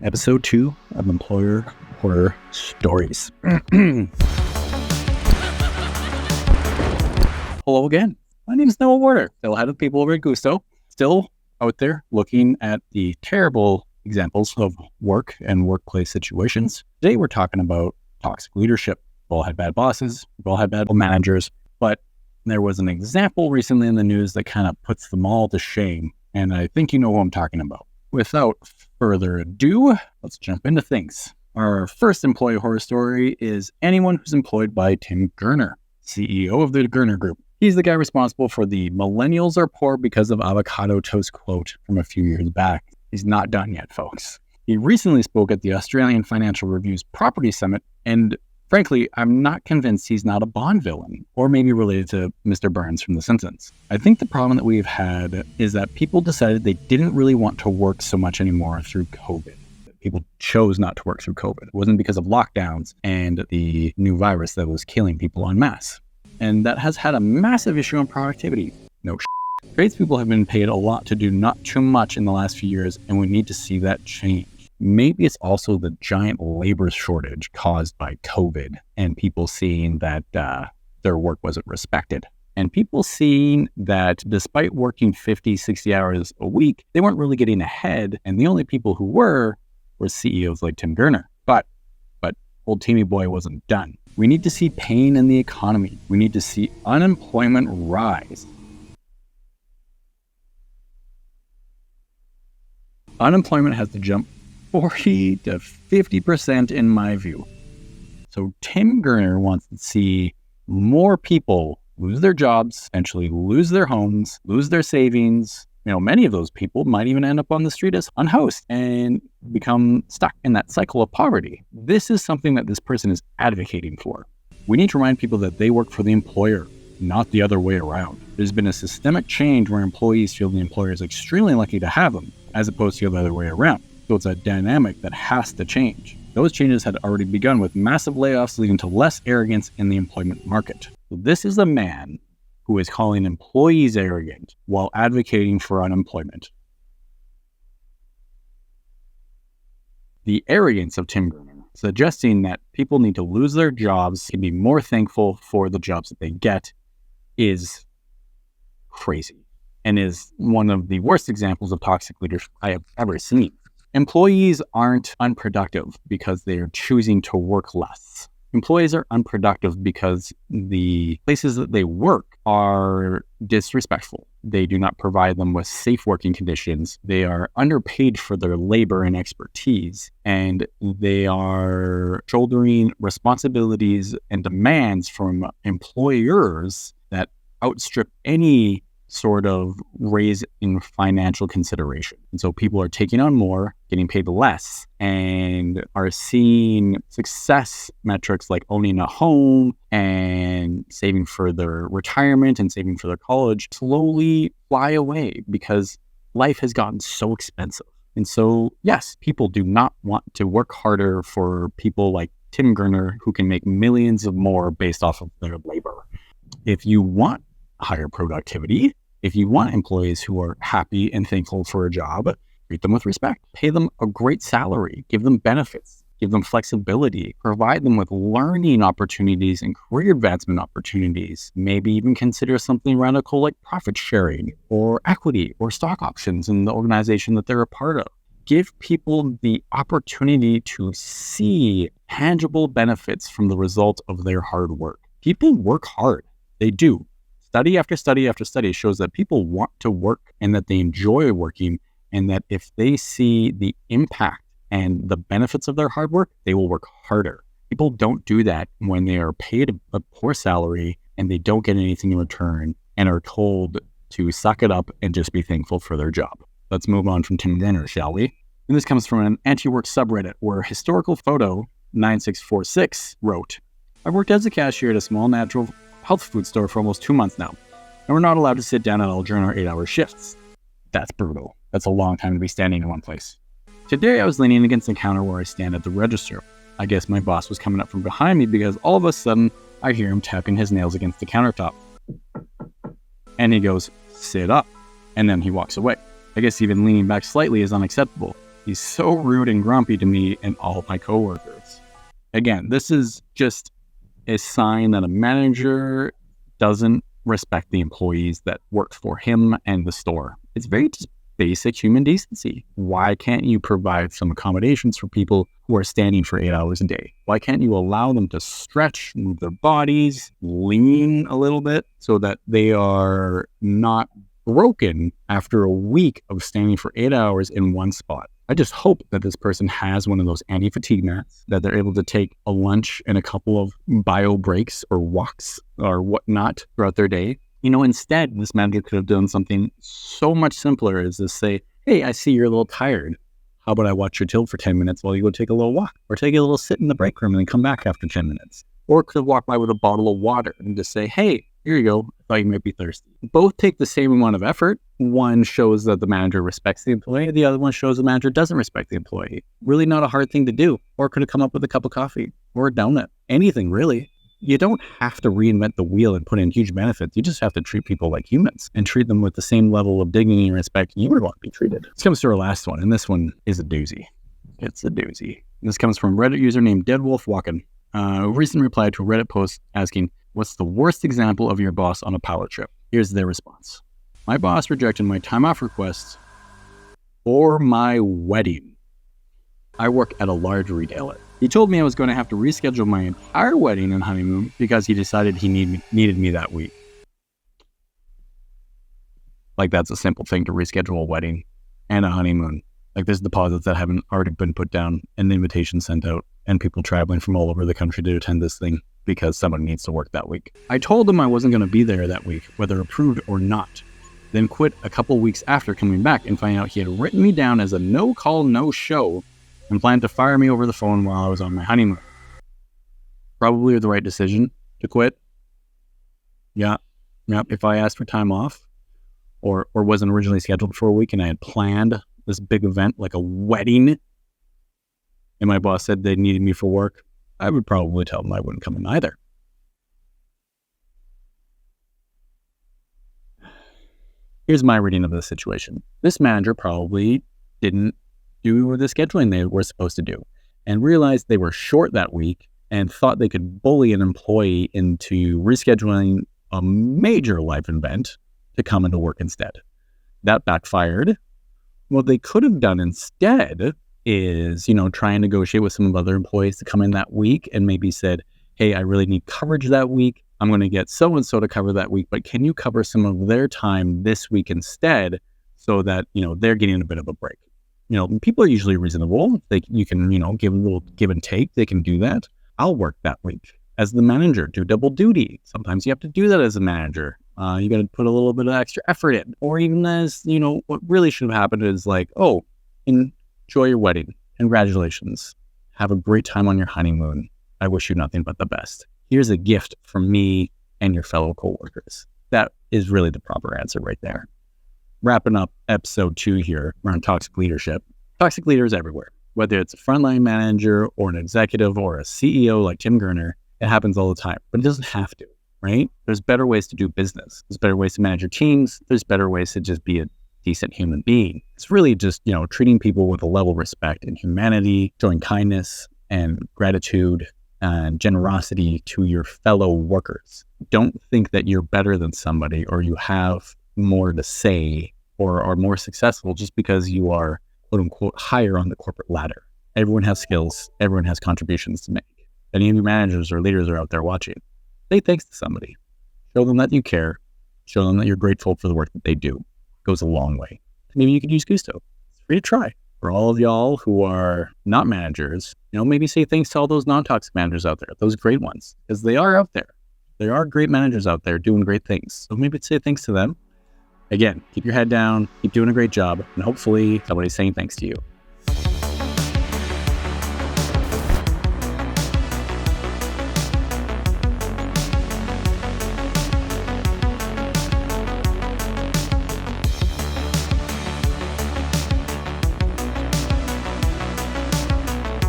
Episode 2 of Employer Horror Stories. Hello again. My name is Noah Warder, still head of people over at Guusto, still out there looking at the terrible examples of work and workplace situations. Today we're talking about toxic leadership. We've all had bad bosses, we've all had bad managers, but there was an example recently in the news that kind of puts them all to shame, and I think you know who I'm talking about. Without further ado, let's jump into things. Our first employee horror story is anyone who's employed by Tim Gurner, CEO of the Gurner Group. He's the guy responsible for the "millennials are poor because of avocado toast" quote from a few years back. He's not done yet, folks. He recently spoke at the Australian Financial Review's Property Summit, and frankly, I'm not convinced he's not a Bond villain, or maybe related to Mr. Burns from The Simpsons. I think the problem that we've had is that people decided they didn't really want to work so much anymore through COVID. People chose not to work through COVID. It wasn't because of lockdowns and the new virus that was killing people en masse. And that has had a massive issue on productivity. No shit. Tradespeople have been paid a lot to do not too much in the last few years, and we need to see that change. Maybe it's also the giant labor shortage caused by COVID and people seeing that their work wasn't respected. And people seeing that despite working 50, 60 hours a week, they weren't really getting ahead. And the only people who were CEOs like Tim Gurner. But old Timmy Boy wasn't done. We need to see pain in the economy. We need to see unemployment rise. Unemployment has to jump 40 to 50% in my view. So Tim Gurner wants to see more people lose their jobs, eventually lose their homes, lose their savings. You know, many of those people might even end up on the street as unhoused and become stuck in that cycle of poverty. This is something that this person is advocating for. We need to remind people that they work for the employer, not the other way around. There's been a systemic change where employees feel the employer is extremely lucky to have them, as opposed to the other way around. So it's a dynamic that has to change. Those changes had already begun with massive layoffs leading to less arrogance in the employment market. So this is a man who is calling employees arrogant while advocating for unemployment. The arrogance of Tim Gurner, suggesting that people need to lose their jobs and be more thankful for the jobs that they get, is crazy and is one of the worst examples of toxic leadership I have ever seen. Employees aren't unproductive because they are choosing to work less. Employees are unproductive because the places that they work are disrespectful. They do not provide them with safe working conditions. They are underpaid for their labor and expertise, and they are shouldering responsibilities and demands from employers that outstrip any sort of raise in financial consideration. And so people are taking on more, getting paid less, and are seeing success metrics like owning a home and saving for their retirement and saving for their college slowly fly away because life has gotten so expensive. And so, yes, people do not want to work harder for people like Tim Gurner who can make millions of more based off of their labor. If you want higher productivity, if you want employees who are happy and thankful for a job, treat them with respect, pay them a great salary, give them benefits, give them flexibility, provide them with learning opportunities and career advancement opportunities, maybe even consider something radical like profit sharing or equity or stock options in the organization that they're a part of. Give people the opportunity to see tangible benefits from the result of their hard work. People work hard. They do. Study after study after study shows that people want to work and that they enjoy working, and that if they see the impact and the benefits of their hard work, they will work harder. People don't do that when they are paid a poor salary and they don't get anything in return and are told to suck it up and just be thankful for their job. Let's move on from Tim Gurner, shall we? And this comes from an anti-work subreddit where Historical Photo 9646 wrote, "I've worked as a cashier at a small natural health food store for almost 2 months now, and we're not allowed to sit down at all during our 8-hour shifts. That's brutal. That's a long time to be standing in one place. Today I was leaning against the counter where I stand at the register. I guess my boss was coming up from behind me because all of a sudden I hear him tapping his nails against the countertop. And he goes, 'Sit up.' And then he walks away. I guess even leaning back slightly is unacceptable. He's so rude and grumpy to me and all of my coworkers. Again, this is just a sign that a manager doesn't respect the employees that work for him and the store. It's very just basic human decency. Why can't you provide some accommodations for people who are standing for 8 hours a day? Why can't you allow them to stretch, move their bodies, lean a little bit so that they are not broken after a week of standing for 8 hours in one spot? I just hope that this person has one of those anti-fatigue mats, that they're able to take a lunch and a couple of bio breaks or walks or whatnot throughout their day. Instead, this manager could have done something so much simpler as to say, hey, I see you're a little tired. How about I watch your till for 10 minutes while you go take a little walk, or take a little sit in the break room and then come back after 10 minutes. Or could have walked by with a bottle of water and just say, hey, here you go. I thought you might be thirsty. Both take the same amount of effort. One shows that the manager respects the employee. The other one shows the manager doesn't respect the employee. Really not a hard thing to do. Or could have come up with a cup of coffee or a donut. Anything, really. You don't have to reinvent the wheel and put in huge benefits. You just have to treat people like humans and treat them with the same level of dignity and respect you would want to be treated. This comes to our last one, and this one is a doozy. It's a doozy. This comes from Reddit user named DeadWolfWalkin, who recently replied to a Reddit post asking, what's the worst example of your boss on a power trip? Here's their response. My boss rejected my time off requests for my wedding. I work at a large retailer. He told me I was going to have to reschedule my entire wedding and honeymoon because he decided he needed me that week. Like, that's a simple thing to reschedule a wedding and a honeymoon. Like, there's deposits that haven't already been put down and invitations sent out and people traveling from all over the country to attend this thing because someone needs to work that week. I told him I wasn't going to be there that week, whether approved or not. Then quit a couple weeks after coming back and finding out he had written me down as a no-call, no-show and planned to fire me over the phone while I was on my honeymoon. Probably the right decision to quit. Yeah. If I asked for time off or wasn't originally scheduled for a week and I had planned this big event like a wedding and my boss said they needed me for work, I would probably tell them I wouldn't come in either. Here's my reading of the situation. This manager probably didn't do the scheduling they were supposed to do and realized they were short that week and thought they could bully an employee into rescheduling a major life event to come into work instead. That backfired. What they could have done instead is, try and negotiate with some of the other employees to come in that week and maybe said, hey, I really need coverage that week. I'm going to get so-and-so to cover that week, but can you cover some of their time this week instead so that, they're getting a bit of a break? People are usually reasonable. You can, give a little give and take. They can do that. I'll work that week as the manager, do double duty. Sometimes you have to do that as a manager. You got to put a little bit of extra effort in. Or even as, what really should have happened is like, oh, enjoy your wedding. Congratulations. Have a great time on your honeymoon. I wish you nothing but the best. Here's a gift from me and your fellow coworkers. That is really the proper answer right there. Wrapping up episode 2 here around toxic leadership. Toxic leaders everywhere. Whether it's a frontline manager or an executive or a CEO like Tim Gurner, it happens all the time, but it doesn't have to, right? There's better ways to do business. There's better ways to manage your teams. There's better ways to just be a decent human being. It's really just, treating people with a level of respect and humanity, showing kindness and gratitude and generosity to your fellow workers. Don't think that you're better than somebody or you have more to say or are more successful just because you are, quote unquote, higher on the corporate ladder. Everyone has skills. Everyone has contributions to make. Any of you managers or leaders are out there watching, say thanks to somebody. Show them that you care. Show them that you're grateful for the work that they do. It goes a long way. Maybe you could use Guusto. It's free to try. For all of y'all who are not managers, maybe say thanks to all those non-toxic managers out there, those great ones, because they are out there. There are great managers out there doing great things. So maybe say thanks to them. Again, keep your head down, keep doing a great job, and hopefully somebody's saying thanks to you.